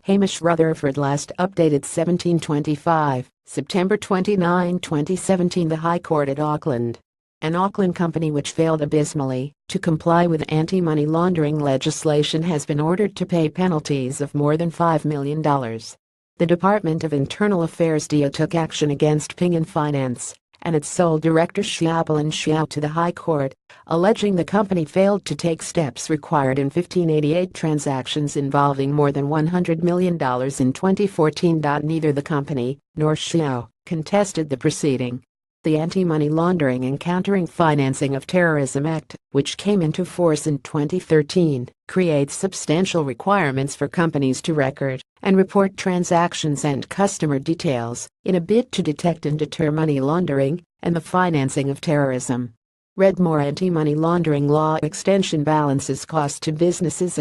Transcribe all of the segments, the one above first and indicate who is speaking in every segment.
Speaker 1: HAMISH Rutherford last updated 1725, September 29, 2017. The High Court at Auckland. An Auckland company which failed abysmally to comply with anti-money laundering legislation has been ordered to pay penalties of more than $5 million. The Department of Internal Affairs DIA took action against Ping Finance and its sole director Xiaopeng Xiao to the High Court, alleging the company failed to take steps required in 1588 transactions involving more than $100 million in 2014. Neither the company nor Xiao contested the proceeding. The Anti-Money Laundering and Countering Financing of Terrorism Act, which came into force in 2013, creates substantial requirements for companies to record and report transactions and customer details in a bid to detect and deter money laundering and the financing of terrorism. Read more. Anti-money laundering law extension balances cost to businesses.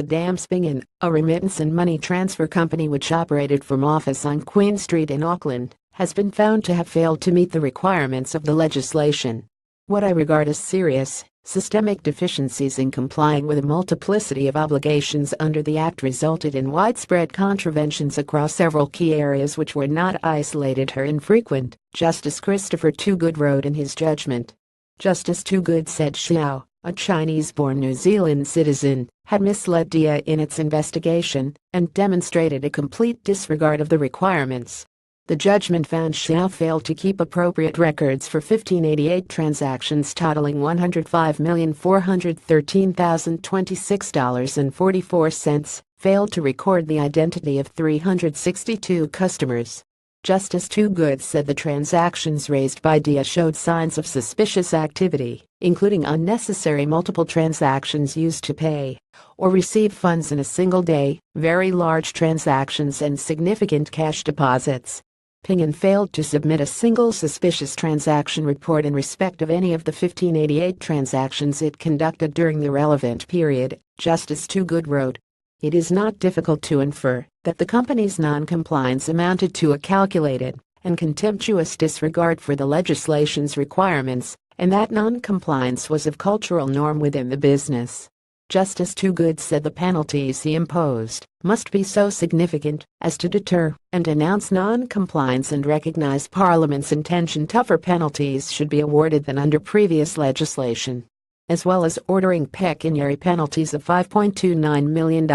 Speaker 1: Ping, a remittance and money transfer company which operated from office on Queen Street in Auckland, has been found to have failed to meet the requirements of the legislation. What I regard as serious, systemic deficiencies in complying with a multiplicity of obligations under the Act resulted in widespread contraventions across several key areas which were not isolated or infrequent, Justice Christopher Toogood wrote in his judgment. Justice Toogood said Xiao, a Chinese-born New Zealand citizen, had misled DIA in its investigation and demonstrated a complete disregard of the requirements. The judgment found Xiao failed to keep appropriate records for 1588 transactions totaling $105,413,026.44, failed to record the identity of 362 customers. Justice Toogood said the transactions raised by DIA showed signs of suspicious activity, including unnecessary multiple transactions used to pay or receive funds in a single day, very large transactions and significant cash deposits. Ping failed to submit a single suspicious transaction report in respect of any of the 1588 transactions it conducted during the relevant period, Justice Toogood wrote. It is not difficult to infer that the company's non-compliance amounted to a calculated and contemptuous disregard for the legislation's requirements, and that non-compliance was a cultural norm within the business. Justice Toogood said the penalties he imposed must be so significant as to deter and denounce non-compliance and recognize Parliament's intention. Tougher penalties should be awarded than under previous legislation, as well as ordering pecuniary penalties of $5.29 million.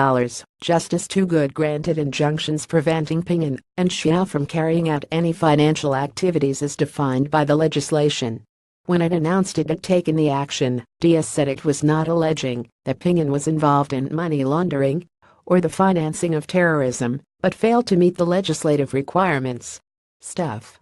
Speaker 1: Justice Toogood granted injunctions preventing Ping and Xiao from carrying out any financial activities as defined by the legislation. When it announced it had taken the action, DIA said it was not alleging that Ping was involved in money laundering or the financing of terrorism, but failed to meet the legislative requirements. Stuff.